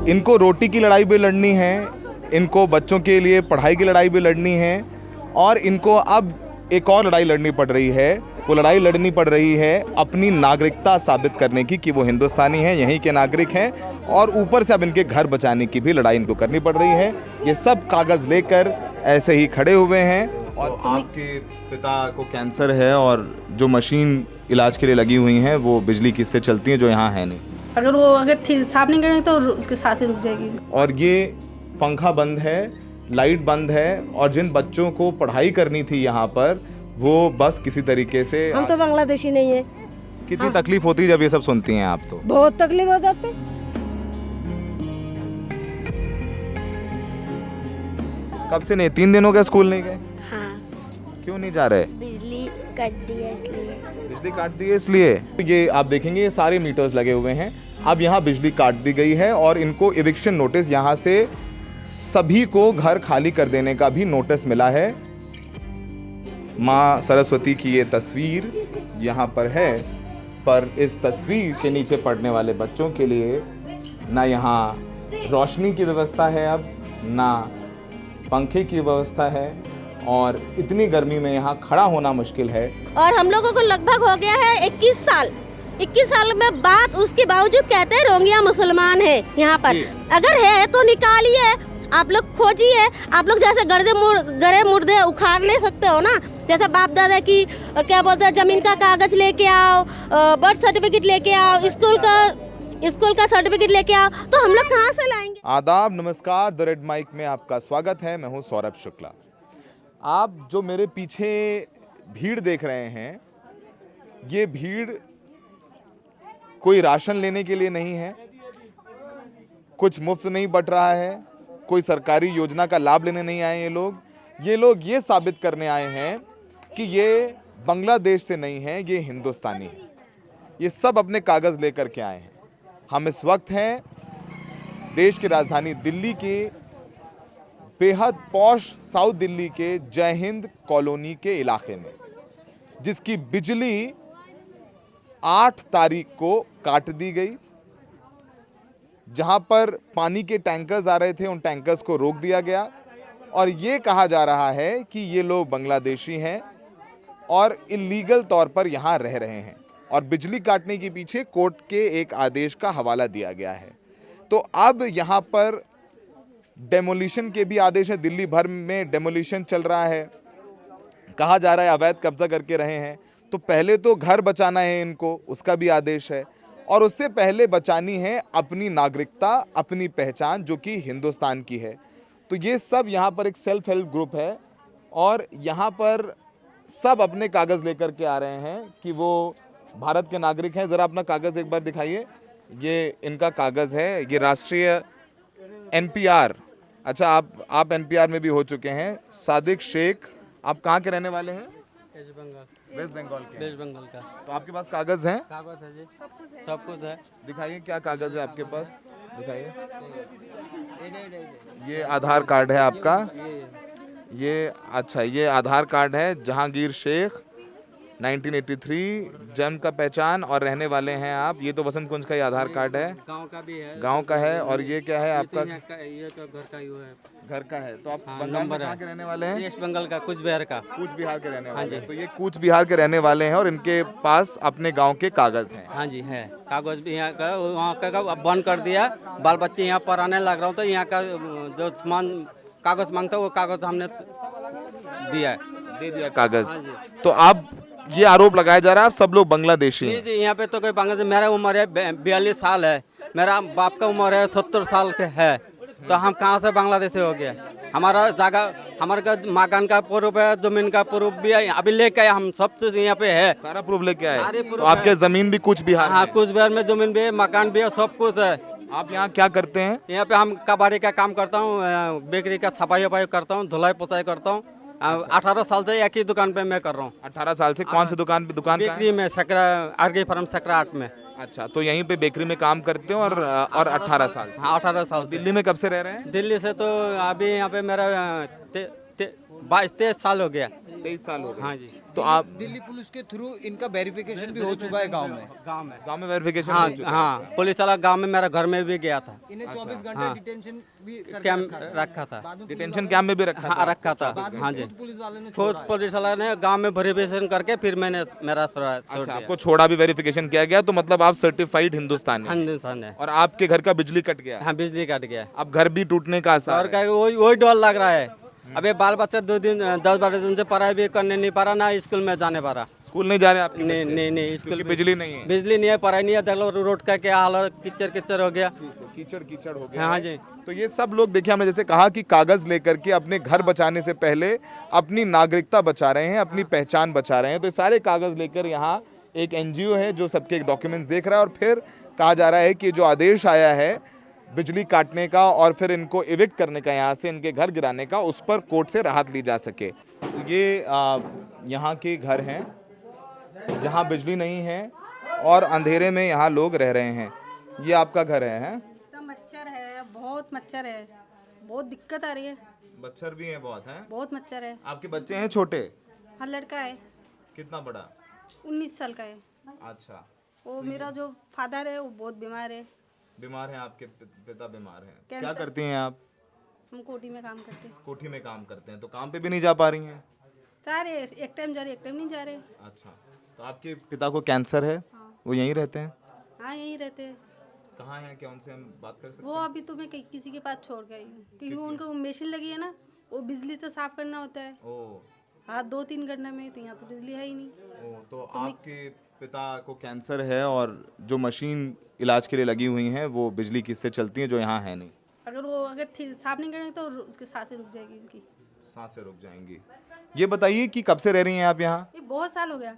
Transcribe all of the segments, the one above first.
इनको रोटी की लड़ाई भी लड़नी है, इनको बच्चों के लिए पढ़ाई की लड़ाई भी लड़नी है, और इनको अब एक और लड़ाई लड़नी पड़ रही है। वो लड़ाई लड़नी पड़ रही है अपनी नागरिकता साबित करने की कि वो हिंदुस्तानी हैं, यहीं के नागरिक हैं, और ऊपर से अब इनके घर बचाने की भी लड़ाई इनको करनी पड़ रही है। ये सब कागज़ लेकर ऐसे ही खड़े हुए हैं। और आपके पिता को कैंसर है और जो मशीन इलाज के लिए लगी हुई हैं वो बिजली किससे चलती हैं, जो यहाँ है नहीं। अगर वो ठीक साफ नहीं करेंगे तो उसकी सांसें रुक जाएगी। और ये पंखा बंद है, लाइट बंद है, और जिन बच्चों को पढ़ाई करनी थी यहाँ पर वो बस किसी तरीके से। हम तो बांग्लादेशी नहीं है। कितनी तकलीफ होती है जब ये सब सुनती हैं आप? तो बहुत तकलीफ हो जाती। कब से नहीं? 3 दिन हो गए स्कूल नहीं गए? हाँ, क्यों नहीं जा रहे? बिजली कट दिया इसलिए। बिजली काट दी है इसलिए। ये आप देखेंगे ये सारे मीटर्स लगे हुए हैं, अब यहाँ बिजली काट दी गई है और इनको इविक्शन नोटिस, यहाँ से सभी को घर खाली कर देने का भी नोटिस मिला है। माँ सरस्वती की ये तस्वीर यहाँ पर है, पर इस तस्वीर के नीचे पढ़ने वाले बच्चों के लिए ना यहाँ रोशनी की व्यवस्था है, अब ना पंखे की व्यवस्था है, और इतनी गर्मी में यहाँ खड़ा होना मुश्किल है। और हम लोगों को लगभग हो गया है 21 साल। 21 साल में बात उसके बावजूद कहते हैं रोहिंग्या मुसलमान है यहाँ पर। अगर है तो निकालिए, आप लोग खोजिए। आप लोग जैसे गड़े मुर्दे उखाड़ ले सकते हो ना, जैसे बाप दादा की क्या बोलते हैं, जमीन का कागज लेके आओ, बर्थ सर्टिफिकेट लेके आओ, स्कूल का सर्टिफिकेट लेके आओ, तो हम लोग कहाँ से लाएंगे? आदाब, नमस्कार, द रेड माइक में आपका स्वागत है। मैं हूँ सौरभ शुक्ला। आप जो मेरे पीछे भीड़ देख रहे हैं, ये भीड़ कोई राशन लेने के लिए नहीं है, कुछ मुफ्त नहीं बट रहा है, कोई सरकारी योजना का लाभ लेने नहीं आए ये लोग ये साबित करने आए हैं कि ये बांग्लादेश से नहीं है, ये हिंदुस्तानी है। ये सब अपने कागज़ लेकर के आए हैं। हम इस वक्त हैं देश की राजधानी दिल्ली के बेहद पॉश साउथ दिल्ली के जय हिंद कॉलोनी के इलाके में, जिसकी बिजली 8 तारीख को काट दी गई। जहां पर पानी के टैंकर्स आ रहे थे, उन टैंकर्स को रोक दिया गया, और ये कहा जा रहा है कि ये लोग बांग्लादेशी हैं और इलीगल तौर पर यहां रह रहे हैं, और बिजली काटने के पीछे कोर्ट के एक आदेश का हवाला दिया गया है। तो अब यहां पर डेमोलिशन के भी आदेश है। दिल्ली भर में डेमोलिशन चल रहा है, कहा जा रहा है अवैध कब्जा करके रहे हैं। तो पहले तो घर बचाना है इनको, उसका भी आदेश है, और उससे पहले बचानी है अपनी नागरिकता, अपनी पहचान, जो कि हिंदुस्तान की है। तो ये सब यहाँ पर एक सेल्फ हेल्प ग्रुप है, और यहाँ पर सब अपने कागज़ लेकर के आ रहे हैं कि वो भारत के नागरिक हैं। ज़रा अपना कागज़ एक बार दिखाइए। ये इनका कागज़ है, ये राष्ट्रीय NPR। अच्छा, आप NPR में भी हो चुके हैं। सादिक शेख, आप कहाँ के रहने वाले हैं? वेस्ट बंगाल के। वेस्ट बंगाल का। तो आपके पास कागज हैं? कागज है जी, सब कुछ है। दिखाइए क्या कागज है आपके पास, दिखाइए। ये आधार कार्ड है आपका, ये अच्छा, ये आधार कार्ड है। जहांगीर शेख, 1983, जन्म का पहचान और रहने वाले हैं आप। ये तो वसंत कुंज का ही आधार कार्ड है, गांव का भी है। गांव का है। और ये क्या है आपका? ये तो घर का ही है। घर का है। तो आप हाँ, बंगाल में नंबर कहाँ है। के रहने वाले हैं? वेस्ट बंगाल का, कूच बिहार का। कूच बिहार के रहने हाँ वाले जी। हैं। तो ये कूच बिहार के रहने वाले हैं और इनके पास अपने गांव के कागज हैं। हाँ जी है, कागज भी यहाँ का, वहाँ का अब बंद कर दिया। बाल बच्चे यहाँ पर आने लग रहा हूँ, तो यहाँ का जो सामान कागज मांगता है वो कागज हमने दिया है, दे दिया कागज। तो आप ये आरोप लगाया जा रहा है आप सब लोग बांग्लादेशी हैं। जी, यहाँ पे तो कोई बांग्लादेश, मेरा उम्र है 42 साल है, मेरा बाप का उम्र है 70 साल के है, तो हम कहाँ से बांग्लादेशी हो गया? हमारा जगह, हमारे मकान का प्रूफ है, जमीन का प्रूफ भी है, अभी लेके आए हम, सब चीज यहाँ पे है। सारा प्रूफ लेके आए? सारे तो प्रूफ आपके है। जमीन भी कूच बिहार हाँ, में? कूच बिहार में जमीन भी है, मकान भी है, सब कुछ है। आप यहाँ क्या करते हैं? यहाँ पे हम कबाड़ी का काम करता हूँ, बेकरी का सफाई वफाई करता हूँ, धुलाई पोछाई करता हूँ। 18 साल से एक ही दुकान पे मैं कर रहा हूँ। 18 साल से? कौन सी दुकान पे? दुकान कहाँ है? बेकरी में, सकरा आरके फार्म सकरा 8 में। अच्छा, तो यहीं पे बेकरी में काम करते हो, और 18 साल से? हाँ, 18 साल से। दिल्ली में कब से रह रहे हैं? दिल्ली से तो अभी यहाँ पे मेरा 22-23 साल हो गया। 23 साल हो गए। हाँ जी। तो आप दिल्ली पुलिस के थ्रू इनका वेरिफिकेशन भी हो चुका है गांव में। गांव में वेरिफिकेशन हाँ हो चुका है? हाँ, पुलिस वाला गांव में मेरा घर में भी गया था, इन्हें 24 घंटे डिटेंशन भी करके कैंप रखा रखा था। बाद में डिटेंशन कैंप में भी रखा हाँ था? रखा था। हाँ जी, खुद पुलिस वाले ने खुद पुलिस वाला ने गांव में वेरिफिकेशन करके फिर मैंने मेरा छोड़ अच्छा, दिया। आपको छोड़ा भी वेरिफिकेशन किया गया, तो मतलब आप सर्टिफाइड हिंदुस्तानी हैं। हिंदुस्तान है। और आपके घर का बिजली कट गया, हाँ, बिजली कट गया। अब घर भी टूटने का आसार और है। क्या, वही डर लग रहा है। अबे बाल बच्चा 10-12 दिन से पढ़ाई भी करने नहीं पा रहा, ना स्कूल में जाने पा रहा। स्कूल नहीं जा रहे आपके नहीं बच्चे? नहीं नहीं, स्कूल क्योंकि में बिजली नहीं है। बिजली नहीं है, पढ़ाई नहीं है। देख लो रोड का क्या हाल है, कीचड़ कीचड़ हो गया। कीचड़ कीचड़ हो गया हाँ है। जी। तो ये सब लोग देखिए, हमने जैसे कहा कि कागज लेकर के अपने घर बचाने से पहले अपनी नागरिकता बचा रहे हैं, अपनी पहचान बचा रहे हैं। तो ये सारे कागज लेकर यहाँ एक एनजीओ है जो सबके डॉक्यूमेंट्स देख रहा है, और फिर कहा जा रहा है कि जो आदेश आया है बिजली काटने का और फिर इनको इविक्ट करने का, यहाँ से इनके घर गिराने का, उस पर कोर्ट से राहत ली जा सके। तो ये यहाँ के घर हैं जहाँ बिजली नहीं है और अंधेरे में यहाँ लोग रह रहे हैं। ये आपका घर है? इतना मच्छर है, बहुत मच्छर है, बहुत दिक्कत आ रही है, मच्छर भी हैं बहुत हैं? बहुत मच्छर है। आपके बच्चे हैं छोटे? हाँ, लड़का है, कितना बड़ा? 19 साल का है। अच्छा, वो मेरा जो फादर है वो बहुत बीमार है। बीमार हैं आपके पिता? बीमार हैं। क्या कैंसर। करती हैं आप? हम कोठी में काम करते हैं। कोठी में काम करते हैं, तो काम पे भी नहीं जा पा रही हैं? जा रहे, एक टाइम जा रहे, एक टाइम नहीं जा रहे। अच्छा, तो आपके पिता को कैंसर है? वो यहीं रहते हैं? हाँ, यहीं रहते हैं। कहाँ हैं, क्या उनसे हम बात कर सकते वो अभी तो मैं किसी के पास छोड़ गई हूँ, क्योंकि उनको मशीन लगी है ना, वो बिजली से साफ करना होता है। ओ, हाँ, 2-3 घंटे में, तो यहाँ तो बिजली है ही नहीं। ओ, तो आपके पिता को कैंसर है और जो मशीन इलाज के लिए लगी हुई हैं वो बिजली किससे चलती हैं, जो यहाँ है नहीं? अगर ठीक साफ नहीं करेंगे तो उसकी सांसें रुक जाएगी, उनकी सांसें रुक जाएंगी। ये बताइए कि कब से रह रही हैं आप यहाँ? ये बहुत साल हो गया,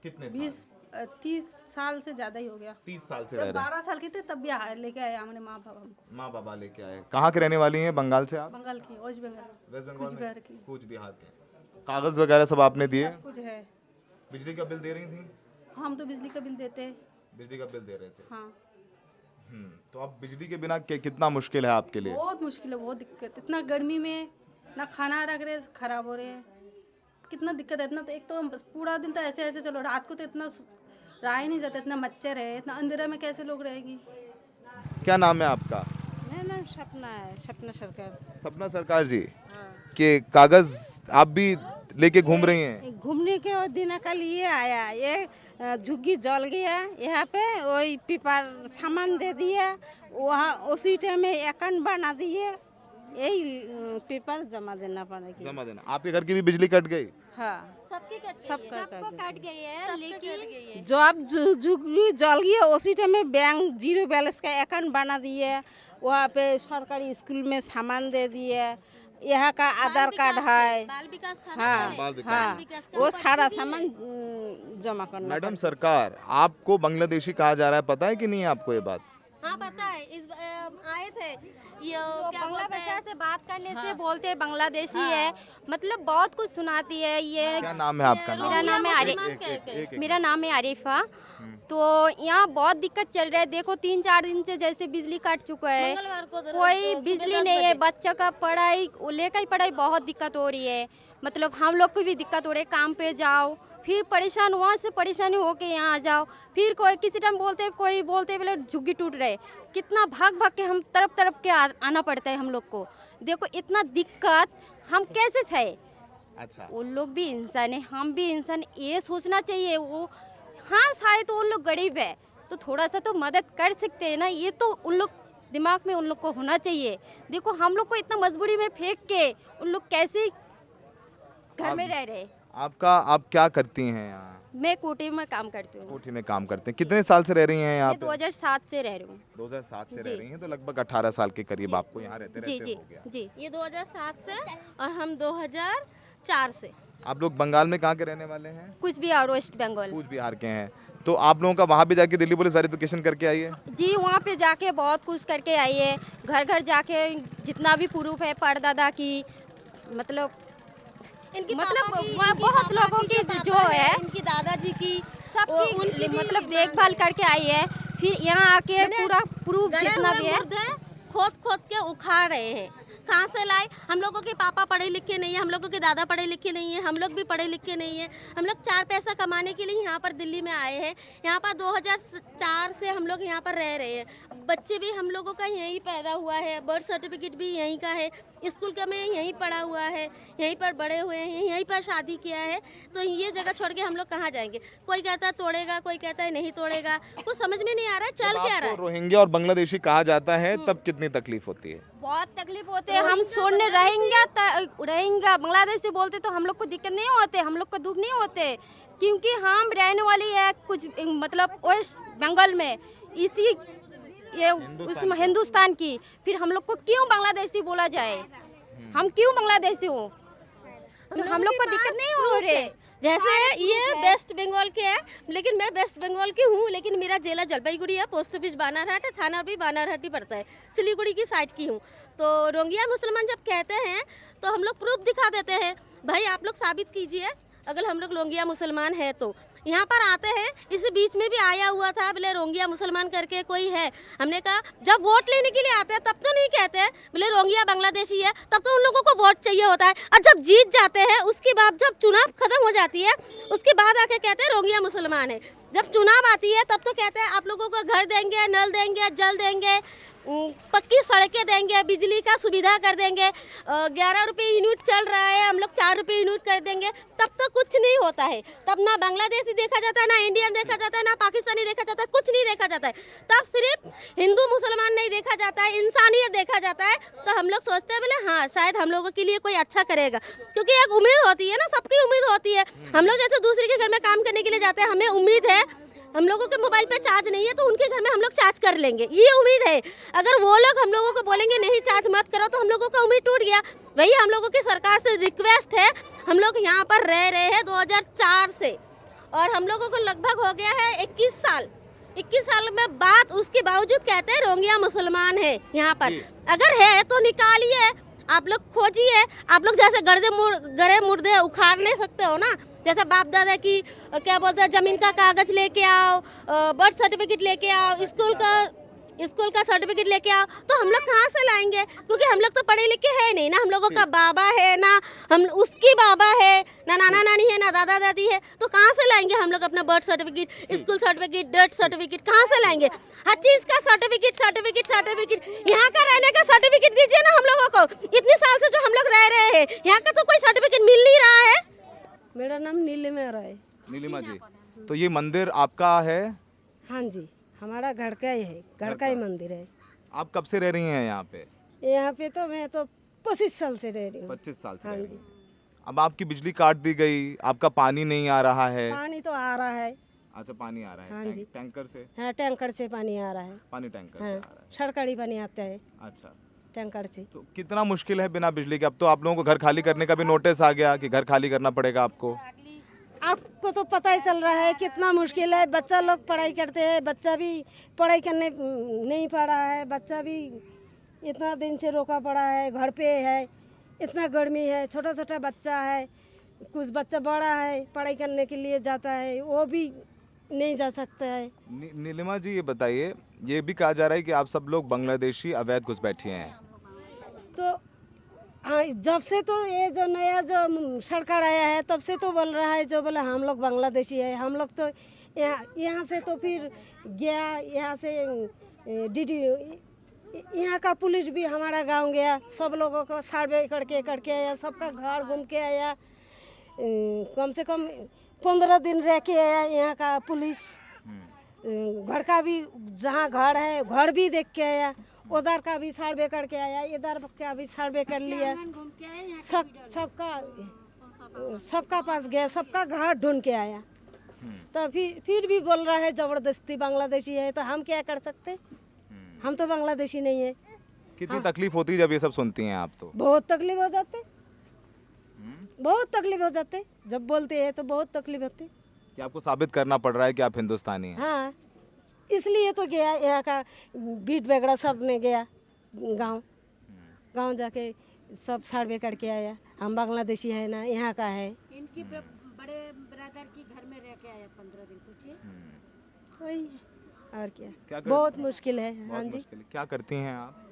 कितने 20-30 साल से ज़्यादा ही हो गया। 30 साल से जब रह रहे 12 साल की थे तब भी लेके आए हमारे माँ बाप हमको। हैं? माँ बाबा लेके आए। कहाँ के रहने वाली हैं? बंगाल से आप? बंगाल की, वेस्ट बंगाल, वेस्ट बंगाल कुछ में? बिहार की, कूच बिहार के। कागज वगैरह सब आपने दिए? कुछ है। बिजली का बिल दे रही थी? हम तो बिजली का बिल देते हैं। बिजली का बिल दे रहे थे? हाँ, तो अब बिजली के बिना कितना मुश्किल है आपके लिए? बहुत मुश्किल है, बहुत दिक्कत। इतना गर्मी में ना खाना रख रहे, खराब हो रहे हैं, कितना दिक्कत है। इतना तो एक तो पूरा दिन तो ऐसे ऐसे चलो, रात को तो इतना रहा ही नहीं जाता, इतना मच्छर है, इतना अंधेरा में कैसे लोग रहेगी। क्या नाम है आपका? मेरा नाम सपना है, सपना सरकार। सपना सरकार जी के कागज आप भी लेके घूम रही हैं? घूमने के दिन कल ये आया, ये झुग्गी जल गया यहाँ पे, वही पेपर सामान दे दिया, वहाँ उसी टाइम में अकाउंट बना दिए, यही पेपर जमा देना पड़ेगा। जमा देना। आपके घर की भी बिजली कट गई? हाँ, सबका कट गई है, लेकिन जब झुग्गी जल गया उसी टाइम में बैंक जीरो बैलेंस का अकाउंट बना दिए, वहाँ पे सरकारी स्कूल में सामान दे दिए, यहाँ का आधार कार्ड है। बाल विकास था ना हाँ पहले। हाँ, वो सारा सामान जमा करना। मैडम सरकार, आपको बांग्लादेशी कहा जा रहा है, पता है कि नहीं आपको ये बात? हाँ पता है, आए थे ये क्या बोलते हैं से बात करने से बोलते हैं बांग्लादेशी है, मतलब बहुत कुछ सुनाती है ये। क्या नाम है आपका? मेरा नाम है मेरा नाम है आरिफा। तो यहाँ बहुत दिक्कत चल रहा है, देखो 3-4 दिन से जैसे बिजली काट चुका है, कोई बिजली नहीं है, बच्चा का पढ़ाई लेकर ही पढ़ाई बहुत दिक्कत हो रही है, मतलब हम लोग को भी दिक्कत हो रही है। काम पे जाओ फिर परेशान, वहाँ से परेशानी हो के यहाँ आ जाओ, फिर कोई किसी टाइम बोलते, कोई बोलते बोले झुग्गी टूट रहे, कितना भाग भाग के हम तरफ के आना पड़ता है हम लोग को। देखो इतना दिक्कत हम कैसे सहे। अच्छा, उन लोग भी इंसान है, हम भी इंसान, ये सोचना चाहिए। वो हाँ शायद तो उन लोग गरीब है तो थोड़ा सा तो मदद कर सकते हैं ना, ये तो उन लोग दिमाग में उन लोग को होना चाहिए। देखो हम लोग को इतना मजबूरी में फेंक के उन लोग कैसे घर में रह रहे। आप क्या करती हैं यहाँ? मैं कोठी में काम करती हूँ। कोठी में काम करते हैं। कितने साल से रह रही हैं यहाँ मैं पे? 2007 से रह रही हूँ। 2007 से जी। रह रही हैं, तो लगभग 18 साल के करीब आपको यहाँ रहते जी रहते जी हो गया। जी, ये 2007 से और हम 2004 से। आप लोग बंगाल में कहाँ के रहने वाले हैं? कुछ भी और वेस्ट बंगाल। कूच बिहार के हैं। तो आप लोगों का वहाँ भी जाके दिल्ली पुलिस वेरिफिकेशन करके आई है? जी, वहाँ पे जाके बहुत कुछ करके आई है, घर घर जाके जितना भी प्रूफ है परदादा की, मतलब वहाँ बहुत लोगों की जो है, इनकी दादाजी की सबकी मतलब देखभाल करके आई है। फिर यहाँ आके पूरा प्रूफ जितना भी है खोद खोद के उखाड़ रहे हैं, कहाँ से लाए? हम लोगों के पापा पढ़े लिखे नहीं है, हम लोगों के दादा पढ़े लिखे नहीं है, हम लोग भी पढ़े लिखे नहीं है। हम लोग 4 पैसा कमाने के लिए यहाँ पर दिल्ली में आए हैं। यहाँ पर 2004 से हम लोग यहाँ पर रह रहे हैं। बच्चे भी हम लोगों का यहीं पैदा हुआ है, बर्थ सर्टिफिकेट भी यहीं का है, स्कूल का में यहीं पढ़ा हुआ है, यहीं पर बड़े हुए हैं, यहीं पर शादी किया है। तो ये जगह छोड़ के हम लोग कहाँ जाएंगे? कोई कहता है तोड़ेगा, कोई कहता है नहीं तोड़ेगा, कुछ समझ में नहीं आ रहा है चल क्या रहा है। रोहिंग्या और बांग्लादेशी कहा जाता है तब कितनी तकलीफ होती है? बहुत तकलीफ होते हैं। हम सुनने रहेंगे बांग्लादेशी बोलते तो हम लोग को दिक्कत नहीं होते, हम लोग को दुख नहीं होते, क्योंकि हम रहने वाली है कुछ मतलब वेस्ट बंगाल में, इसी ये उसमें हिंदुस्तान की। फिर हम लोग को क्यों बांग्लादेशी बोला जाए? हम क्यों बांग्लादेशी हो? तो हम लोग को दिक्कत नहीं हो रहे। जैसे ये वेस्ट बंगाल के है, लेकिन मैं वेस्ट बंगाल की हूँ, लेकिन मेरा जिला जलपाईगुड़ी है, पोस्ट ऑफिस बानारहाट है, थाना भी बानारहाट पड़ता है, सिलीगुड़ी की साइड की हूँ। तो रोहिंग्या मुसलमान जब कहते हैं तो हम लोग प्रूफ दिखा देते हैं, भाई आप लोग साबित कीजिए अगर हम लोग रोहिंग्या मुसलमान है तो। यहाँ पर आते हैं, इस बीच में भी आया हुआ था बोले रोहिंग्या मुसलमान करके कोई है। हमने कहा जब वोट लेने के लिए आते हैं तब तो नहीं कहते हैं बोले रोहिंग्या बांग्लादेशी है, तब तो उन लोगों को वोट चाहिए होता है। और जब जीत जाते हैं उसके बाद जब चुनाव खत्म हो जाती है उसके बाद आके कहते हैं रोहिंग्या मुसलमान है। जब चुनाव आती है तब तो कहते हैं आप लोगों को घर देंगे, नल देंगे, जल देंगे, पक्की सड़कें देंगे, बिजली का सुविधा कर देंगे, 11 रुपये यूनिट चल रहा है, हम लोग 4 रुपये यूनिट कर देंगे। तब तो कुछ नहीं होता है। तब ना बांग्लादेशी देखा जाता है, ना इंडियन देखा जाता है, ना पाकिस्तानी देखा जाता है, कुछ नहीं देखा जाता है। तब सिर्फ हिंदू मुसलमान नहीं देखा जाता है, इंसानियत देखा जाता है। तो हम लोग सोचते हैं बोले हाँ शायद हम लोगों के लिए कोई अच्छा करेगा, क्योंकि एक उम्मीद होती है ना, सबकी उम्मीद होती है। हम लोग जैसे दूसरे के घर में काम करने के लिए जाते हैं, हमें उम्मीद है हम लोगों के मोबाइल पे चार्ज नहीं है तो उनके घर में हम लोग चार्ज कर लेंगे, ये उम्मीद है। अगर वो लोग हम लोगों को बोलेंगे नहीं चार्ज मत करो तो हम लोगों का उम्मीद टूट गया। वही हम लोगों की सरकार से रिक्वेस्ट है, हम लोग यहाँ पर रह रहे हैं 2004 से और हम लोगों को लगभग हो गया है 21 साल। 21 साल में बाद उसके बावजूद कहते हैं रोहिंग्या मुसलमान है यहाँ पर। अगर है तो निकालिए, आप लोग खोजिए। आप लोग जैसे गड़े मुर्दे उखाड़ ले सकते हो ना, जैसे बाप दादा की क्या बोलते हैं जमीन का कागज लेके आओ, बर्थ सर्टिफिकेट लेके आओ, स्कूल का सर्टिफिकेट लेके आओ। तो हम लोग कहाँ से लाएंगे? क्योंकि हम लोग तो पढ़े लिखे है नहीं ना, हम लोगों का बाबा है ना, हम उसकी बाबा है ना, नाना नानी है ना, दादा दादी है। तो कहाँ से लाएंगे हम लोग अपना birth certificate, school certificate, death certificate कहाँ से लाएंगे? हर चीज़ का सर्टिफिकेट यहाँ का रहने का सर्टिफिकेट दीजिए ना हम लोगों को। इतने साल से जो हम लोग रह रहे हैं यहाँ का तो कोई सर्टिफिकेट मिल नहीं रहा है। मेरा नाम नीलिमा है। नीलिमा जी, तो ये मंदिर आपका है? हाँ जी, हमारा घर का ही है, घर का ही मंदिर है। आप कब से रह रही हैं यहाँ पे? यहाँ पे तो मैं तो 25 साल से रह रही हूँ। 25 साल से हाँ रह रही जी। हैं। अब आपकी बिजली काट दी गई, आपका पानी नहीं आ रहा है। पानी तो आ रहा है। अच्छा, पानी आ रहा है। हाँ जी। टैंकर से? हाँ, टैंकर से पानी आ रहा है। पानी टैंकर से हाँ, आ रहा है। सरकारी पानी आता है अच्छा, टैंकर से। तो कितना मुश्किल है बिना बिजली के? अब तो आप लोगों को घर खाली करने का भी नोटिस आ गया कि घर खाली करना पड़ेगा आपको। आपको तो पता ही चल रहा है कितना मुश्किल है। बच्चा लोग पढ़ाई करते हैं, बच्चा भी पढ़ाई करने नहीं पा रहा है, बच्चा भी इतना दिन से रोका पड़ा है, घर पे है, इतना गर्मी है, छोटा छोटा बच्चा है, कुछ बच्चा बड़ा है पढ़ाई करने के लिए जाता है, वो भी नहीं जा सकता है। नीलिमा जी, ये बताइए, ये भी कहा जा रहा है कि आप सब लोग बांग्लादेशी अवैध घुसपैठिए हैं। तो हाँ, जब से तो ये जो नया जो सरकार आया है तब से तो बोल रहा है, जो बोला हम लोग बांग्लादेशी है। हम लोग तो यहाँ से तो फिर गया, यहाँ से डीडी यहाँ का पुलिस भी हमारा गांव गया, सब लोगों को सर्वे करके आया, सबका घर घूम के आया, कम से कम 15 दिन रह के आया यहाँ का पुलिस। घर का भी जहाँ घर है घर भी देख के आया, उधर का भी सर्वे करके आया, इधर का भी सर्वे कर लिया, सबका पास गया, सबका घर ढूंढ के आया। तो फिर भी बोल रहा है जबरदस्ती बांग्लादेशी है, तो हम क्या कर सकते? हम तो बांग्लादेशी नहीं है। कितनी तकलीफ होती है जब ये सब सुनती हैं आप? तो बहुत तकलीफ हो जाते, बहुत तकलीफ हो जाते, जब बोलते हैं तो बहुत तकलीफ होती कि आपको साबित करना पड़ रहा है कि आप हिंदुस्तानी हैं। हाँ, इसलिए तो गया यहाँ का बीट बेगड़ा सब ने गया गांव जाके सब सर्वे करके आया, हम बांग्लादेशी है ना, यहाँ का है। इनकी बड़े ब्रदर की घर में रह के आया 15 दिन। पूछिए वही और क्या करती बहुत हैं? मुश्किल है। बहुत हाँ जी, मुश्किल है। क्या करती हैं आप?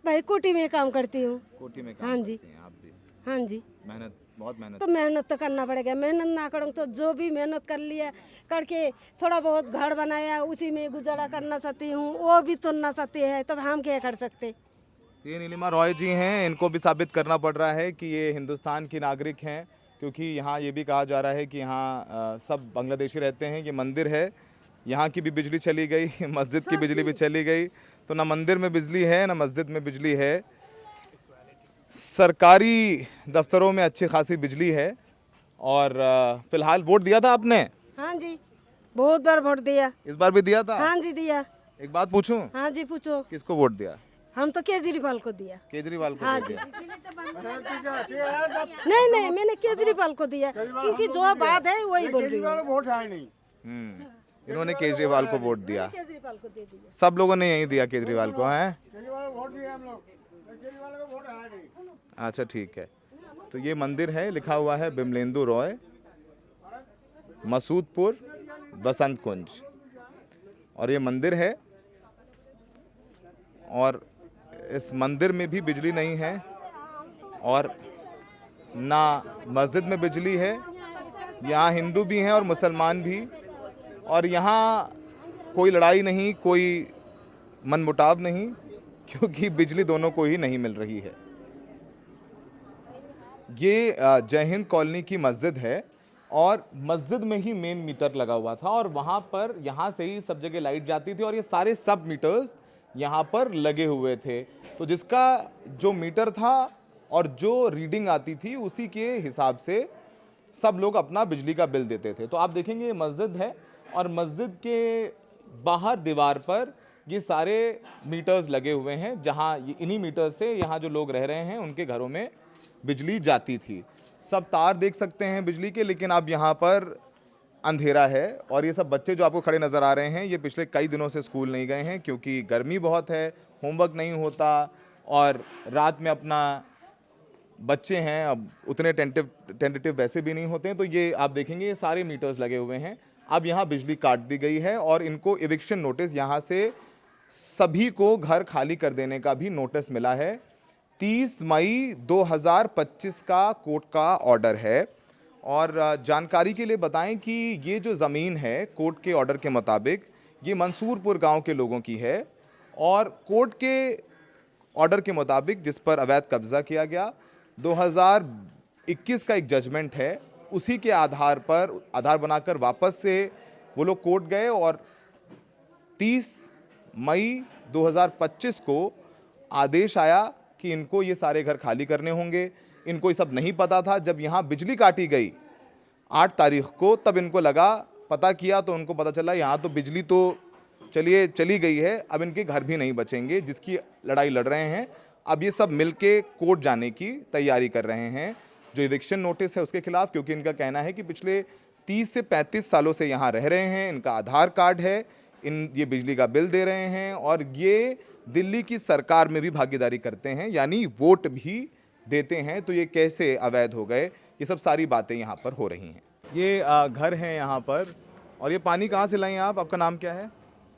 भाई कोटी में काम करती हूँ। कोठी में हाँ जी। करती हैं आप भी? हाँ जी। मेहनत, बहुत मेहनत। तो मेहनत तो करना पड़ेगा, मेहनत ना करूँ तो जो भी मेहनत कर लिया करके थोड़ा बहुत घर बनाया उसी में गुजारा करना सकती हूँ, वो भी तो ना सकती है, तब हम क्या कर सकते। ये नीलिमा रॉय जी हैं, इनको भी साबित करना पड़ रहा है कि ये हिंदुस्तान की नागरिक हैं, क्योंकि यहाँ ये भी कहा जा रहा है कि यहाँ सब बांग्लादेशी रहते हैं। ये मंदिर है, यहाँ की भी बिजली चली गई, मस्जिद की बिजली भी चली गई, तो ना मंदिर में बिजली है ना मस्जिद में बिजली है। सरकारी दफ्तरों में अच्छी खासी बिजली है। और फिलहाल वोट दिया था आपने? हाँ जी, बहुत बार वोट दिया। इस बार भी दिया था? हाँ जी दिया। एक बात पूछूं? हाँ जी पूछो। किसको वोट दिया? हम तो केजरीवाल को दिया। केजरीवाल को हाँ वोट जी। दिया। नहीं मैंने केजरीवाल को दिया, क्योंकि जो बात है वही बोल रही हूँ। वोट है नहीं। इन्होंने केजरीवाल को वोट दिया, केजरीवाल को दे दिया। सब लोगों ने यही दिया केजरीवाल को, हैं? वोट दिया हम लोग, केजरीवाल को वोट है नहीं। अच्छा ठीक है। तो ये मंदिर है, लिखा हुआ है बिमलेंदु रॉय, मसूदपुर, बसंत कुंज, और ये मंदिर है। और इस मंदिर में भी बिजली नहीं है और ना मस्जिद में बिजली है। यहाँ हिंदू भी हैं और मुसलमान भी, और यहाँ कोई लड़ाई नहीं, कोई मनमुटाव नहीं, क्योंकि बिजली दोनों को ही नहीं मिल रही है। ये जय हिंद कॉलोनी की मस्जिद है और मस्जिद में ही मेन मीटर लगा हुआ था और वहाँ पर यहाँ से ही सब जगह लाइट जाती थी और ये सारे सब मीटर्स यहाँ पर लगे हुए थे। तो जिसका जो मीटर था और जो रीडिंग आती थी उसी के हिसाब से सब लोग अपना बिजली का बिल देते थे। तो आप देखेंगे ये मस्जिद है और मस्जिद के बाहर दीवार पर ये सारे मीटर्स लगे हुए हैं, जहाँ इन्हीं मीटर से यहाँ जो लोग रह रहे हैं उनके घरों में बिजली जाती थी। सब तार देख सकते हैं बिजली के, लेकिन अब यहाँ पर अंधेरा है। और ये सब बच्चे जो आपको खड़े नज़र आ रहे हैं, ये पिछले कई दिनों से स्कूल नहीं गए हैं क्योंकि गर्मी बहुत है, होमवर्क नहीं होता और रात में अपना बच्चे हैं, अब उतने टेंटेटिव वैसे भी नहीं होते हैं। तो ये आप देखेंगे ये सारे मीटर्स लगे हुए हैं। अब यहाँ बिजली काट दी गई है और इनको इविक्शन नोटिस, यहाँ से सभी को घर खाली कर देने का भी नोटिस मिला है। 30 मई 2025 का कोर्ट का ऑर्डर है। और जानकारी के लिए बताएं कि ये जो ज़मीन है कोर्ट के ऑर्डर के मुताबिक ये मंसूरपुर गांव के लोगों की है और कोर्ट के ऑर्डर के मुताबिक जिस पर अवैध कब्जा किया गया 2021 का एक जजमेंट है, उसी के आधार बनाकर वापस से वो लोग कोर्ट गए और 30 मई 2025 को आदेश आया कि इनको ये सारे घर खाली करने होंगे। इनको ये सब नहीं पता था। जब यहाँ बिजली काटी गई 8 तारीख को, तब इनको लगा, पता किया तो उनको पता चला यहाँ तो बिजली तो चली गई है, अब इनके घर भी नहीं बचेंगे, जिसकी लड़ाई लड़ रहे हैं। अब ये सब मिलके कोर्ट जाने की तैयारी कर रहे हैं जो इविक्शन नोटिस है उसके खिलाफ, क्योंकि इनका कहना है कि पिछले 30 से 35 सालों से यहाँ रह रहे हैं, इनका आधार कार्ड है, ये बिजली का बिल दे रहे हैं और ये दिल्ली की सरकार में भी भागीदारी करते हैं, यानी वोट भी देते हैं। तो ये कैसे अवैध हो गए, ये सब सारी बातें यहाँ पर हो रही हैं। ये घर हैं यहाँ पर। और ये पानी कहाँ से लाएं आप? आपका नाम क्या है?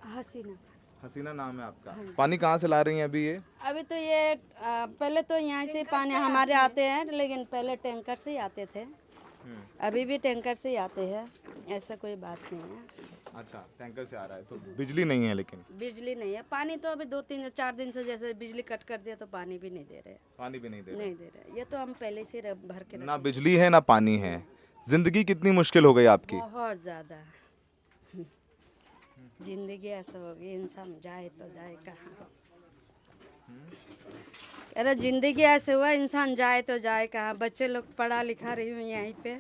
हसीना। हसीना नाम है आपका। पानी कहाँ से ला रही हैं अभी ये? अभी तो ये पहले तो यहाँ से पानी हमारे आते हैं, लेकिन पहले टैंकर से ही आते थे, अभी भी टैंकर से ही आते हैं, ऐसा कोई बात नहीं है। अच्छा, टैंकर से आ रहा है तो बिजली नहीं है? लेकिन बिजली नहीं है, पानी तो अभी 2-3-4 दिन से जैसे बिजली कट कर दिया तो पानी भी नहीं दे रहे। पानी भी नहीं दे ये तो हम पहले से भर के ना बिजली है ना पानी है। जिंदगी कितनी मुश्किल हो गई आपकी? बहुत ज़्यादा जिंदगी ऐसा हो गई, इंसान जाए तो जाए कहाँ। अरे जिंदगी ऐसे हुआ, इंसान जाए तो जाए कहाँ। बच्चे लोग पढ़ा लिखा रही हूँ यहीं पे।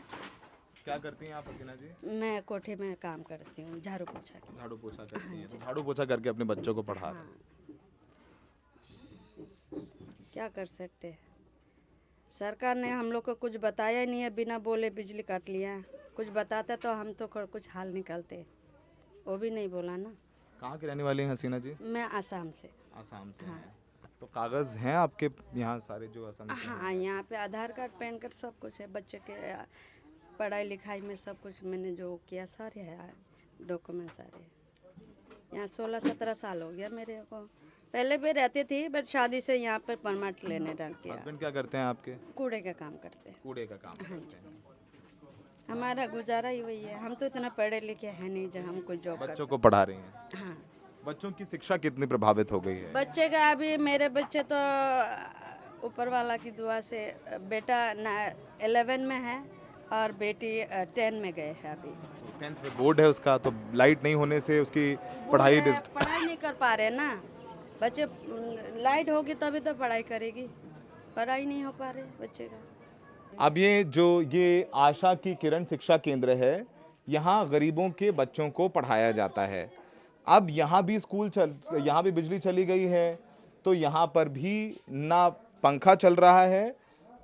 क्या करती हैं आप हसीना जी? मैं कोठे में काम करती हूँ, झाड़ू पोछा की। झाड़ू पोछा करती हैं, तो झाड़ू पोछा करके अपने बच्चों को पढ़ा रहे हैं। क्या कर सकते हैं, सरकार ने हम लोग को कुछ बताया नहीं है, बिना बोले बिजली काट लिया। कुछ बताते तो हम तो कुछ हाल निकलते, वो भी नहीं बोला ना। कहाँ की रहने वाली हैं हसीना जी? मैं आसाम से। आसाम से हैं। तो कागज़ हैं आपके यहाँ सारे जो असम के? हाँ, यहाँ पे आधार कार्ड, पैन कार्ड सब कुछ है। बच्चे के पढ़ाई लिखाई में सब कुछ मैंने जो किया सारे है डॉक्यूमेंट सारे। यहाँ 16-17 साल हो गया मेरे को पहले भी रहती थी बट शादी से यहाँ पर परमानेंट लेने डाल किया। हस्बैंड क्या करते हैं आपके? कूड़े का काम करते हैं। कूड़े का काम करते हैं। हमारा गुजारा ही वही है। हम तो इतना पढ़े लिखे हैं नहीं जो हम कोई जॉब बच्चों को पढ़ा रही हैं। कर। हाँ, बच्चों की शिक्षा कितनी प्रभावित हो गई है? बच्चे का अभी मेरे बच्चे तो ऊपर वाला की दुआ से बेटा 11 में है और बेटी 10 में गए है अभी। 10th में बोर्ड है उसका, तो लाइट नहीं होने से उसकी पढ़ाई पढ़ाई नहीं कर पा रहे ना बच्चे। लाइट होगी तभी तो पढ़ाई करेगी, पढ़ाई नहीं हो पा रहे बच्चे का। अब ये आशा की किरण शिक्षा केंद्र है, यहाँ गरीबों के बच्चों को पढ़ाया जाता है। अब यहाँ भी यहाँ भी बिजली चली गई है, तो यहाँ पर भी ना पंखा चल रहा है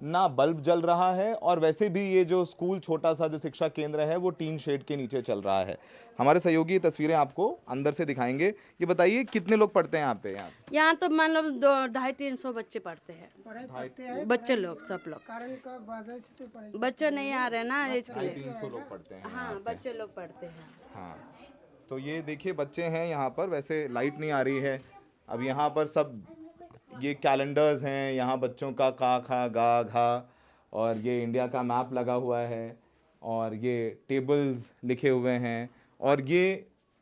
ना बल्ब जल रहा है, और वैसे भी ये जो स्कूल छोटा सा जो शिक्षा केंद्र है वो टीन शेड के नीचे चल रहा है। हमारे सहयोगी ये तस्वीरें आपको अंदर से दिखाएंगे। ये बताइए कितने लोग पढ़ते हैं यहाँ पे? यहाँ तो मान लो 250-300 बच्चे पढ़ते हैं। बच्चे लोग सब लोग बच्चे नहीं आ रहे ना स्कूल। 300 लोग पढ़ते हैं। हाँ, बच्चे लोग पढ़ते हैं। हाँ, तो ये देखिए बच्चे हैं यहाँ पर। वैसे लाइट नहीं आ रही है। अब यहाँ पर सब ये कैलेंडर्स हैं, यहाँ बच्चों का का खा गा घा, और ये इंडिया का मैप लगा हुआ है, और ये टेबल्स लिखे हुए हैं, और ये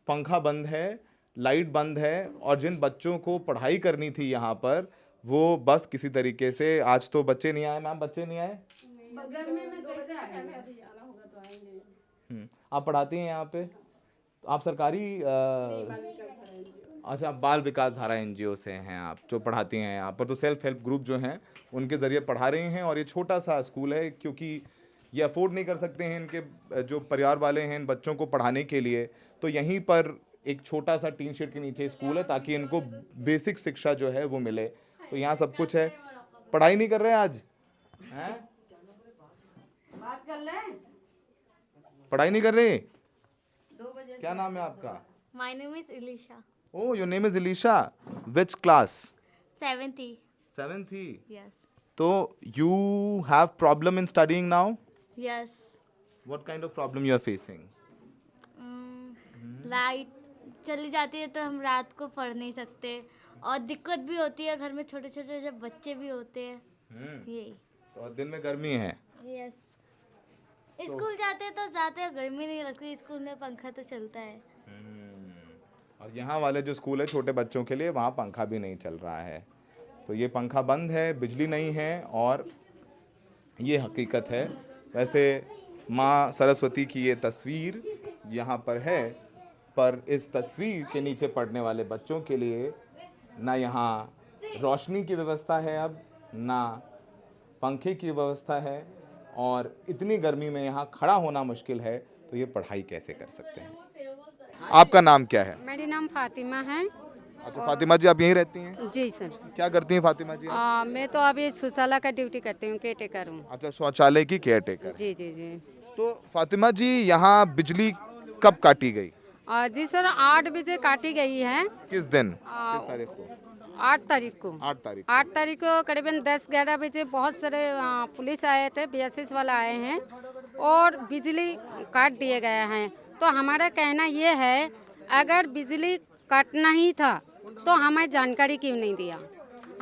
पंखा बंद है, लाइट बंद है, और जिन बच्चों को पढ़ाई करनी थी यहाँ पर वो बस किसी तरीके से, आज तो बच्चे नहीं आए। मैम, बच्चे नहीं आए? आप पढ़ाती हैं यहाँ पे? आप सरकारी अच्छा, बाल विकास धारा एनजीओ से हैं आप, जो पढ़ाती हैं यहाँ पर। तो सेल्फ हेल्प ग्रुप जो हैं उनके ज़रिए पढ़ा रही हैं, और ये छोटा सा स्कूल है क्योंकि ये अफोर्ड नहीं कर सकते हैं इनके जो परिवार वाले हैं इन बच्चों को पढ़ाने के लिए, तो यहीं पर एक छोटा सा टीन शेड के नीचे स्कूल है ताकि इनको बेसिक शिक्षा जो है वो मिले। तो यहाँ सब कुछ है। पढ़ाई नहीं कर रहे आज हैं? पढ़ाई नहीं कर रहे? क्या नाम है आपका? My name is Elisha. Oh, your name is Elisha. Which class? 7th. 7th. Yes. So you have problem in studying now? Yes. What kind of problem you are facing? Light चली जाती है तो हम रात को पढ़ नहीं सकते, और दिक्कत भी होती है घर में। छोटे छोटे जब बच्चे भी होते हैं यही। और दिन में गर्मी है। यस। स्कूल जाते हैं तो जाते हैं, गर्मी नहीं लगती। स्कूल में पंखा तो चलता है। और यहाँ वाले जो स्कूल है छोटे बच्चों के लिए, वहाँ पंखा भी नहीं चल रहा है। तो ये पंखा बंद है, बिजली नहीं है, और ये हकीकत है। वैसे माँ सरस्वती की ये तस्वीर यहाँ पर है, पर इस तस्वीर के नीचे पढ़ने वाले बच्चों के लिए ना यहाँ रोशनी की व्यवस्था है, अब ना पंखे की व्यवस्था है, और इतनी गर्मी में यहाँ खड़ा होना मुश्किल है, तो ये पढ़ाई कैसे कर सकते हैं? आपका नाम क्या है? मेरी नाम फातिमा है। अच्छा फातिमा जी, आप यहीं रहती हैं? जी सर। क्या करती हैं फातिमा जी? मैं तो अभी शौचालय का ड्यूटी करती हूँ, केयर टेकर हूँ। अच्छा, शौचालय की केयर टेकर। जी जी जी। तो फातिमा जी, यहाँ बिजली कब काटी गई? जी सर, 8 बजे काटी गई है। किस दिन? किस तारीख को? 8 तारीख को। 8 तारीख को करीबन 10-11 बजे बहुत सारे पुलिस आए थे, BSS वाला आए हैं, और बिजली काट दिए गए हैं। तो हमारा कहना ये है, अगर बिजली काटना ही था तो हमें जानकारी क्यों नहीं दिया?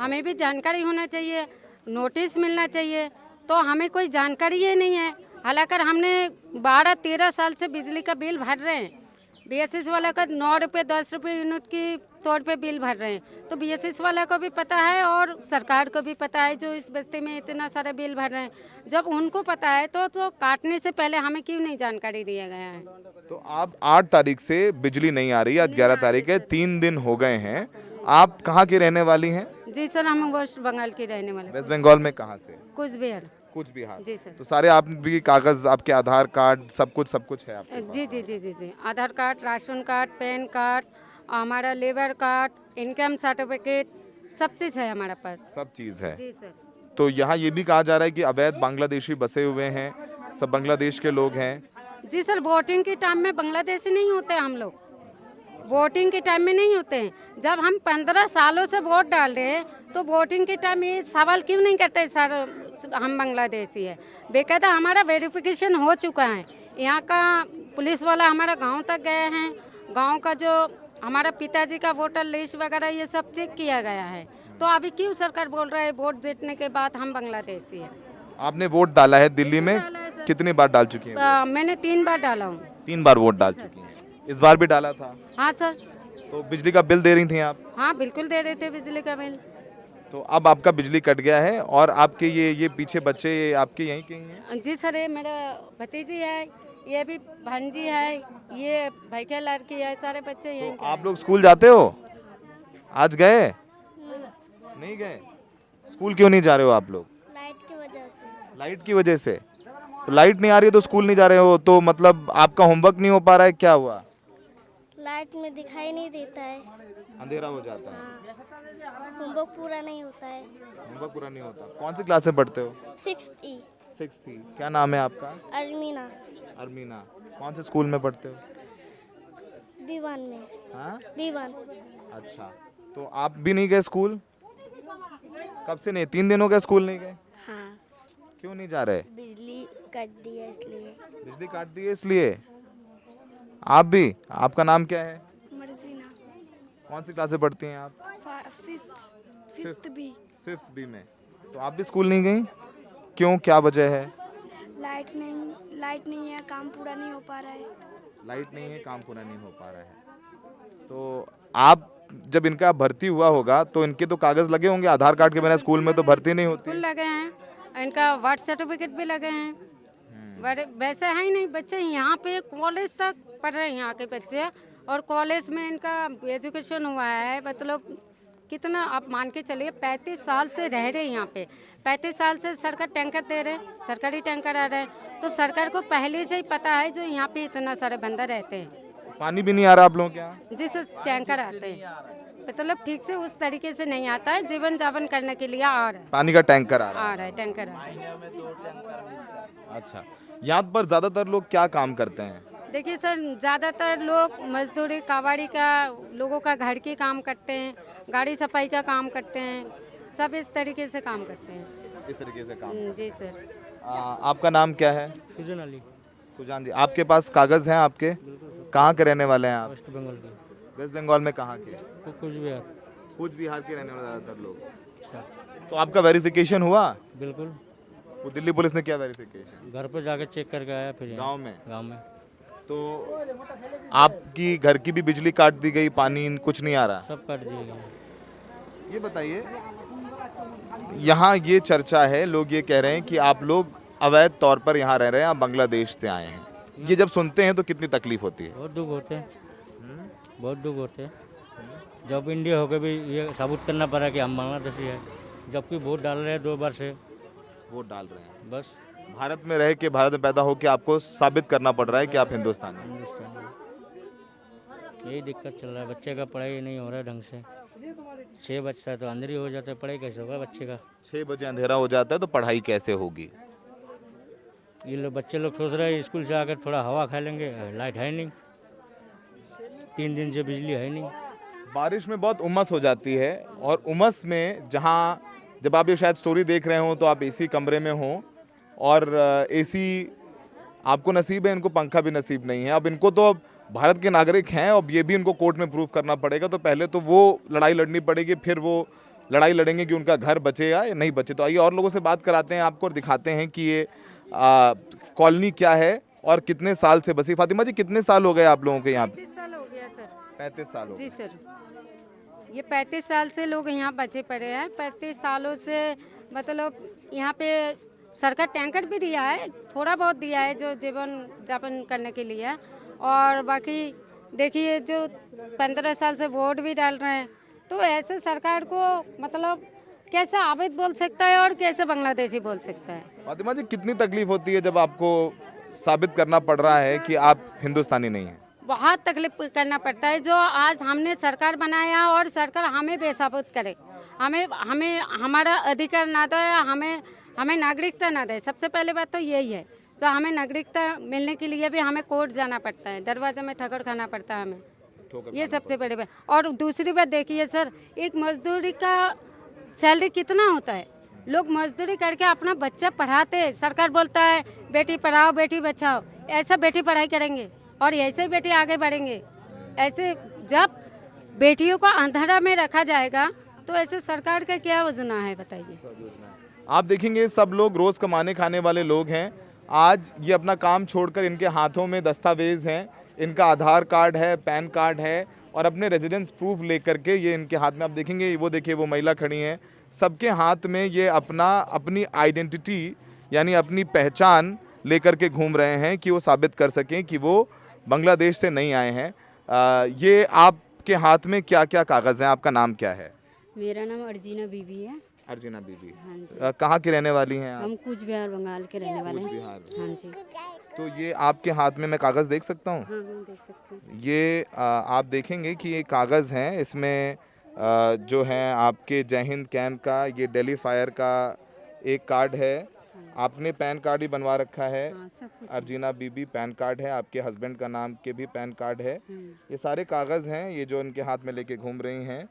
हमें भी जानकारी होना चाहिए, नोटिस मिलना चाहिए। तो हमें कोई जानकारी ही नहीं है। हालांकि हमने 12-13 साल से बिजली का बिल भर रहे हैं। BSS वाला का 9 रुपये 10 रुपये यूनिट की तौर पे बिल भर रहे हैं। तो BSS वाला को भी पता है और सरकार को भी पता है, जो इस बस्ती में इतना सारा बिल भर रहे हैं। जब उनको पता है तो काटने से पहले हमें क्यों नहीं जानकारी दिया गया है? तो आप 8 तारीख से बिजली नहीं आ रही, आज 11 तारीख है, 3 दिन हो गए हैं। आप कहाँ की रहने वाली हैं? जी सर, हम वेस्ट बंगाल की रहने वाले। वेस्ट बंगाल में कहाँ से? कुछ बिहार। जी सर। तो सारे आप भी कागज, आपके आधार कार्ड, सब कुछ है आपके पास? जी जी जी जी जी। Aadhaar card, ration card, PAN card, हमारा लेबर कार्ड, इनकम सर्टिफिकेट, सब चीज़ है हमारे पास। सब चीज़ है। जी सर। तो यहाँ ये भी कहा जा रहा है कि अवैध बांग्लादेशी बसे हुए हैं, सब बांग्लादेश के लोग हैं। जी सर, वोटिंग के टाइम में बांग्लादेशी नहीं होते हम लोग। वोटिंग के टाइम में नहीं होते हैं। जब हम 15 सालों से वोट डाल रहे हैं तो वोटिंग के टाइम ये सवाल क्यों नहीं करते सर हम बांग्लादेशी है? बेकायदा हमारा वेरिफिकेशन हो चुका है। यहाँ का पुलिस वाला हमारा गांव तक गए हैं। गांव का जो हमारा पिताजी का वोटर लिस्ट वगैरह ये सब चेक किया गया है। तो अभी क्यों सरकार बोल रहा है वोट जीतने के बाद हम बांग्लादेशी है? आपने वोट डाला है दिल्ली में, डाला है सर। कितनी बार डाल चुकी हैं? मैंने 3 बार डाला हूँ। 3 बार वोट डाल चुकी हैं। इस बार भी डाला था, हाँ सर। तो बिजली का बिल दे रही थी आप? हाँ बिल्कुल दे रहे थे बिजली का बिल। तो अब आपका बिजली कट गया है और आपके ये पीछे बच्चे ये आपके यहीं के ही हैं? जी सर, ये मेरा भतीजी है, ये भी भांजी है, ये भाई का लड़की है, सारे बच्चे यहीं के आप लोग स्कूल जाते हो? आज गए? नहीं गए? स्कूल क्यों नहीं जा रहे हो आप लोग? लाइट की वजह से। लाइट की वजह से? तो लाइट नहीं आ रही है तो स्कूल नहीं जा रहे हो, तो मतलब आपका होमवर्क नहीं हो पा रहा है, क्या हुआ? लाइट में दिखाई नहीं देता है, अंधेरा हो जाता है, होमवर्क पूरा नहीं होता है। होमवर्क पूरा नहीं होता। कौन सी क्लास में पढ़ते हो? 6th E। 6th। क्या नाम है आपका? अरमीना। अरमीना। कौन से स्कूल में पढ़ते हो? B1 में। हाँ? B1। अच्छा, तो आप भी नहीं गए स्कूल? कब से नहीं? 3 दिन हो गए स्कूल नहीं गए? हाँ, क्यों नहीं जा रहे? बिजली कट दी है इसलिए। बिजली काट दी है इसलिए? आप भी? आपका नाम क्या है? मर्जीना। कौन सी क्लास में पढ़ती हैं आप? 5th B। 5th B में। तो आप भी स्कूल नहीं गई? क्यों, क्या वजह है? लाइट नहीं है, काम पूरा नहीं हो पा रहा है। लाइट नहीं है, काम पूरा नहीं हो पा रहा है। तो आप जब इनका भर्ती हुआ होगा तो इनके तो कागज लगे होंगे, आधार कार्ड के बिना स्कूल में तो भर्ती नहीं होती। बिल्कुल लगे हैं, इनका बर्थ सर्टिफिकेट भी लगे हैं। वैसे है ही नहीं, बच्चे यहाँ पे कॉलेज तक पढ़ रहे हैं यहाँ के बच्चे, और कॉलेज में इनका एजुकेशन हुआ है। मतलब कितना आप मान के चलिए, 35 साल से रह रहे हैं यहाँ पे, 35 साल से सरकार टैंकर दे रहे, सरकारी टैंकर आ रहे हैं। तो सरकार को पहले से ही पता है जो यहाँ पे इतना सारे बंदर रहते हैं। पानी भी नहीं आ रहा आप लोगों के यहाँ? जिस टैंकर आते हैं, मतलब ठीक से उस तरीके से नहीं आता है, जीवन यापन करने के लिए आ रहा है। पानी का टैंकर आ रहा आ रहा है, टैंकर आ रहा है। है? अच्छा, यहाँ पर ज्यादातर लोग क्या काम करते हैं? देखिए सर, ज़्यादातर लोग मजदूरी, काबाड़ी का, लोगों का घर के काम करते हैं, गाड़ी सफाई का काम करते हैं, सब इस तरीके से काम करते हैं। इस तरीके से काम। जी सर। आपका नाम क्या है? सुजन अली। सुजान जी, आपके पास कागज हैं आपके? कहाँ के रहने वाले हैं आप? वेस्ट बंगाल की। वेस्ट बंगाल में कहाँ के? कुछ भी है। कूच बिहार के रहने वाले ज़्यादातर लोग। तो आपका वेरिफिकेशन हुआ? बिल्कुल। वो दिल्ली पुलिस ने क्या वेरिफिकेशन? घर पे जाके चेक करके आया, फिर गांव में? गांव में। तो आपकी घर की भी बिजली काट दी गई, पानी कुछ नहीं आ रहा? सब काट दिए गए। ये बताइए, यहाँ ये चर्चा है, लोग ये कह रहे हैं कि आप लोग अवैध तौर पर यहाँ रह रहे हैं, आप बांग्लादेश से आए हैं। ये जब सुनते हैं तो कितनी तकलीफ होती है? बहुत दुख होते हैं, बहुत दुख होते हैं। जब इंडिया होकर भी ये साबित करना पड़ा कि हम बांग्लादेशी है, जबकि वोट डाल रहे हैं 2 बार से। वोट डाल रहे हैं, बस भारत में रह के, भारत में पैदा होके आपको साबित करना पड़ रहा है कि आप हिंदुस्तानी हैं। हिंदुस्तान में यही दिक्कत चल रहा है। बच्चे का पढ़ाई नहीं हो रहा है ढंग से। 6 बजता है तो अंदर ही हो जाता है, पढ़ाई कैसे होगा बच्चे का? 6 बजे अंधेरा हो जाता है तो पढ़ाई कैसे होगी? ये लोग बच्चे लोग सोच रहे हैं स्कूल से आकर थोड़ा हवा खा लेंगे, लाइट है नहीं, 3 दिन से बिजली है नहीं। बारिश में बहुत उमस हो जाती है, और उमस में जब आप ये शायद स्टोरी देख रहे हो तो आप एसी कमरे में हो, और एसी आपको नसीब है, इनको पंखा भी नसीब नहीं है। अब इनको तो अब भारत के नागरिक हैं, अब ये भी इनको कोर्ट में प्रूव करना पड़ेगा। तो पहले तो वो लड़ाई लड़नी पड़ेगी, फिर वो लड़ाई लड़ेंगे कि उनका घर बचेगा या नहीं बचे। तो आइए और लोगों से बात कराते हैं आपको और दिखाते हैं कि ये कॉलोनी क्या है और कितने साल से बसी। फातिमा जी, कितने साल हो गए आप लोगों के यहाँ? 35 साल हो गया सर। 35 साल हो जी गए। सर, ये 35 साल से लोग यहाँ बचे पड़े हैं। 35 सालों से मतलब यहाँ पे सरकार टैंकर भी दिया है, थोड़ा बहुत दिया है जो जीवन यापन करने के लिए, और बाकी देखिए जो 15 साल से वोट भी डाल रहे हैं। तो ऐसे सरकार को मतलब कैसे आबिद बोल सकता है और कैसे बांग्लादेशी बोल सकता है? फातिमा जी, कितनी तकलीफ होती है जब आपको साबित करना पड़ रहा है कि आप हिंदुस्तानी नहीं हैं? बहुत तकलीफ करना पड़ता है। जो आज हमने सरकार बनाया और सरकार हमें बेसाबित करे, हमें हमारा अधिकार ना दे, हमें नागरिकता ना दे। सबसे पहले बात तो यही है, जो हमें नागरिकता मिलने के लिए भी हमें कोर्ट जाना पड़ता है, दरवाजे में ठोकर खाना पड़ता है हमें। ये सबसे बड़ी बात। और दूसरी बात देखिए सर, एक मजदूरी का सैलरी कितना होता है? लोग मजदूरी करके अपना बच्चा पढ़ाते हैं। सरकार बोलता है बेटी पढ़ाओ बेटी बचाओ, ऐसा बेटी पढ़ाई करेंगे और ऐसे बेटी आगे बढ़ेंगे। ऐसे जब बेटियों को अंधेरा में रखा जाएगा, तो ऐसे सरकार का क्या योजना है बताइए। आप देखेंगे सब लोग रोज कमाने खाने वाले लोग हैं। आज ये अपना काम छोड़कर इनके हाथों में दस्तावेज हैं, इनका आधार कार्ड है, पैन कार्ड है और अपने रेजिडेंस प्रूफ लेकर के ये इनके हाथ में, आप देखेंगे वो देखिए वो महिला खड़ी हैं, सबके हाथ में ये अपनी आइडेंटिटी यानी अपनी पहचान लेकर के घूम रहे हैं कि वो साबित कर सकें कि वो बांग्लादेश से नहीं आए हैं। ये आपके हाथ में क्या क्या कागज़ हैं? आपका नाम क्या है? मेरा नाम अर्जीना बीबी है। अर्जुना बीबी। हाँ जी। कहाँ की रहने वाली हैं आप? हम कूच बिहार बंगाल के रहने वाले हैं। बिहार। हाँ जी। तो ये आपके हाथ में मैं कागज़ देख सकता हूँ? हाँ हम देख सकते हैं। ये आप देखेंगे कि ये कागज़ हैं, इसमें जो है आपके जय हिंद कैंप का, ये दिल्ली फायर का एक कार्ड है, आपने पैन कार्ड भी बनवा रखा है। हाँ, सब कुछ। अर्जीना बीबी पैन कार्ड है, आपके हस्बैंड का नाम के भी पैन कार्ड है। ये सारे कागज़ हैं ये जो इनके हाथ में लेके घूम रही हैं।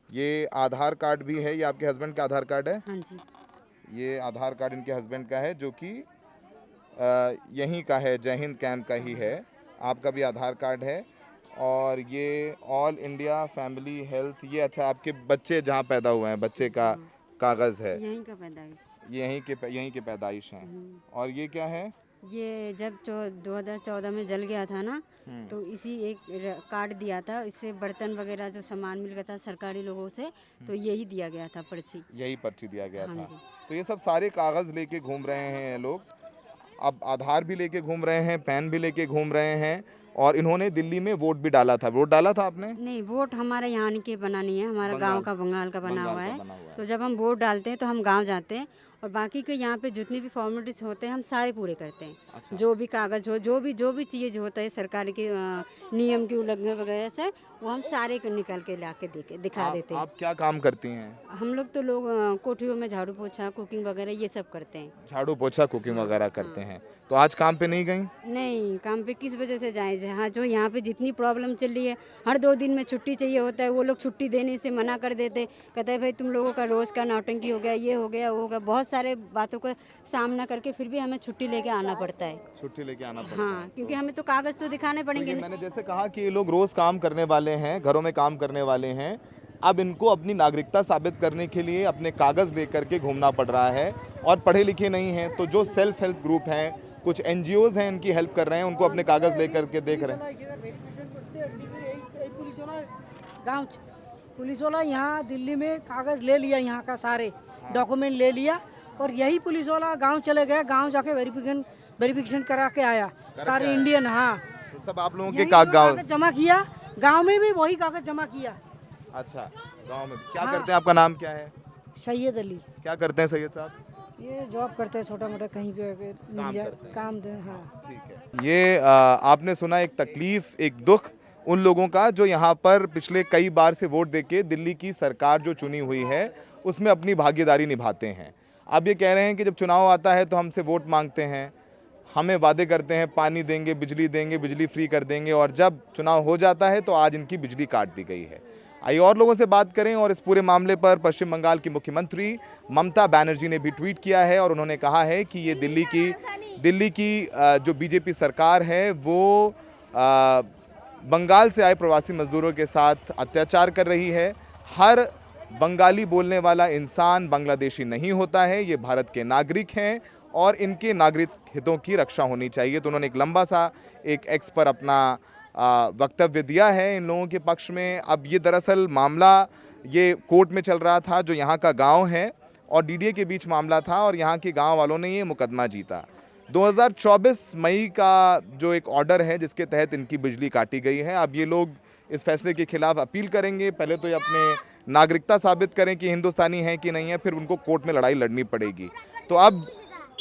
ये आधार कार्ड भी है, ये आपके हस्बैंड का आधार कार्ड है? हाँ जी। ये आधार कार्ड इनके हस्बैंड का है जो कि यहीं का है, जय हिंद कैंप का ही है। आपका भी आधार कार्ड है और ये ऑल इंडिया फैमिली हेल्थ, ये अच्छा आपके बच्चे जहाँ पैदा हुए हैं बच्चे का कागज़ है, यहीं का पैदाइश। ये यहीं के पैदाइश हैं। और ये क्या है? ये जब 2014 में जल गया था ना, तो इसी एक कार्ड दिया था, इससे बर्तन वगैरह जो सामान मिल गया था सरकारी लोगों से, तो यही दिया गया था पर्ची। यही पर्ची दिया गया हाँ था। जी। तो ये सब सारे कागज़ लेके घूम रहे हैं ये लोग। अब आधार भी लेके घूम रहे हैं, पैन भी लेके घूम रहे हैं और इन्होंने दिल्ली में वोट भी डाला था। वोट डाला था आपने? नहीं, वोट हमारा यहाँ के बना नहीं है, हमारा गांव का बंगाल का बना हुआ है। तो जब हम वोट डालते हैं तो हम गांव जाते हैं और बाकी के यहाँ पे जितनी भी फॉर्मेलिटीज होते हैं हम सारे पूरे करते हैं। अच्छा। जो भी कागज़ हो, जो भी चीज़ होता है सरकार के नियम की उल्लंघन वगैरह से, वो हम सारे को निकाल के ला के दिखा देते हैं। आप क्या काम करती हैं? हम लोग तो कोठियों में झाड़ू पोछा, कुकिंग वगैरह ये सब करते हैं। झाड़ू पोछा, कुकिंग वगैरह करते हैं। तो आज काम पे नहीं गई? नहीं, काम पे किस वजह से जाए? हाँ, जो यहाँ पे जितनी प्रॉब्लम चल रही है, हर 2 दिन में छुट्टी चाहिए होता है, वो लोग छुट्टी देने से मना कर देते, कहते हैं भाई तुम लोगों का रोज़ का नौटंकी हो गया, ये हो गया, वो हो गया, बहुत सारे बातों का सामना करके फिर भी हमें छुट्टी लेके आना पड़ता है। छुट्टी लेके आना पड़ता हाँ, क्योंकि हमें तो कागज़ तो दिखाने है। पड़ेंगे। मैंने जैसे कहा कि ये लोग रोज काम करने वाले हैं, घरों में काम करने वाले हैं। अब इनको अपनी नागरिकता साबित करने के लिए अपने कागज़ लेकर के घूमना पड़ रहा है और पढ़े लिखे नहीं हैं। तो जो सेल्फ हेल्प ग्रुप हैं, कुछ NGOs हैं, इनकी हेल्प कर रहे हैं, उनको अपने कागज़ लेकर के देख रहे हैं। गाँव पुलिस वाला यहाँ दिल्ली में कागज़ ले लिया, यहाँ का सारे डॉक्यूमेंट ले लिया और यही पुलिस वाला गांव चले गए, गांव जाके वेरिफिकेशन करा के आया। सारे इंडियन। हाँ, तो सब आप लोगों के यही कागज जमा किया, गांव में भी वही कागज जमा किया। अच्छा, गांव में क्या करते हैं? आपका नाम क्या है? सैयद अली। क्या करते हैं सैयद साहब? ये जॉब करते हैं, छोटा मोटा कहीं पे मिल जाए काम दे। हाँ ठीक है। ये आपने सुना एक तकलीफ, एक दुख उन लोगों का जो यहाँ पर पिछले कई बार से वोट देके दिल्ली की सरकार जो चुनी हुई है उसमें अपनी भागीदारी निभाते हैं। अब ये कह रहे हैं कि जब चुनाव आता है तो हमसे वोट मांगते हैं, हमें वादे करते हैं पानी देंगे, बिजली फ्री कर देंगे, और जब चुनाव हो जाता है तो आज इनकी बिजली काट दी गई है। आइए और लोगों से बात करें। और इस पूरे मामले पर पश्चिम बंगाल की मुख्यमंत्री ममता बनर्जी ने भी ट्वीट किया है और उन्होंने कहा है कि ये दिल्ली की जो बीजेपी सरकार है वो बंगाल से आए प्रवासी मजदूरों के साथ अत्याचार कर रही है। हर बंगाली बोलने वाला इंसान बांग्लादेशी नहीं होता है, ये भारत के नागरिक हैं और इनके नागरिक हितों की रक्षा होनी चाहिए। तो उन्होंने एक लंबा सा एक एक्स पर अपना वक्तव्य दिया है इन लोगों के पक्ष में। अब ये दरअसल मामला ये कोर्ट में चल रहा था, जो यहाँ का गांव है और डीडीए के बीच मामला था और यहाँ के गांव वालों ने ये मुकदमा जीता। 2024 मई का जो एक ऑर्डर है जिसके तहत इनकी बिजली काटी गई है। अब ये लोग इस फैसले के खिलाफ अपील करेंगे। पहले तो ये अपने नागरिकता साबित करें कि हिंदुस्तानी हैं कि नहीं है, फिर उनको कोर्ट में लड़ाई लड़नी पड़ेगी। तो अब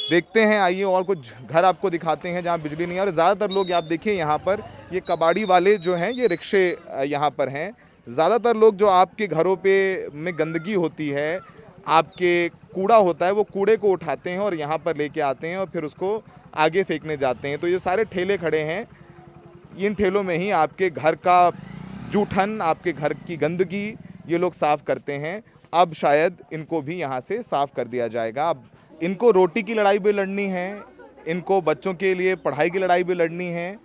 देखते हैं, आइए और कुछ घर आपको दिखाते हैं जहाँ बिजली नहीं है। और ज़्यादातर लोग आप देखिए यहाँ पर ये कबाड़ी वाले जो हैं ये रिक्शे यहाँ पर हैं। ज़्यादातर लोग जो आपके घरों पे में गंदगी होती है, आपके कूड़ा होता है, वो कूड़े को उठाते हैं और यहाँ पर लेके आते हैं और फिर उसको आगे फेंकने जाते हैं। तो ये सारे ठेले खड़े हैं, इन ठेलों में ही आपके घर का जूठन, आपके घर की गंदगी ये लोग साफ़ करते हैं। अब शायद इनको भी यहाँ से साफ़ कर दिया जाएगा। अब इनको रोटी की लड़ाई भी लड़नी है, इनको बच्चों के लिए पढ़ाई की लड़ाई भी लड़नी है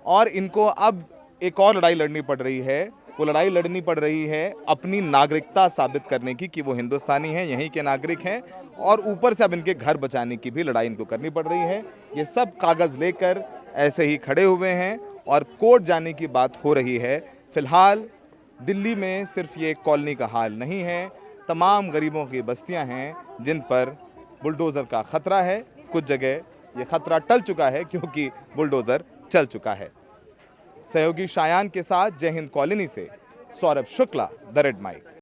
और इनको अब एक और लड़ाई लड़नी पड़ रही है को लड़ाई लड़नी पड़ रही है अपनी नागरिकता साबित करने की कि वो हिंदुस्तानी हैं, यहीं के नागरिक हैं, और ऊपर से अब इनके घर बचाने की भी लड़ाई इनको करनी पड़ रही है। ये सब कागज़ लेकर ऐसे ही खड़े हुए हैं और कोर्ट जाने की बात हो रही है। फिलहाल दिल्ली में सिर्फ ये कॉलोनी का हाल नहीं है, तमाम गरीबों की बस्तियां हैं जिन पर बुलडोज़र का खतरा है। कुछ जगह ये खतरा टल चुका है क्योंकि बुलडोज़र चल चुका है। सहयोगी शायान के साथ जय हिंद कॉलोनी से Saurabh Shukla, the red mic.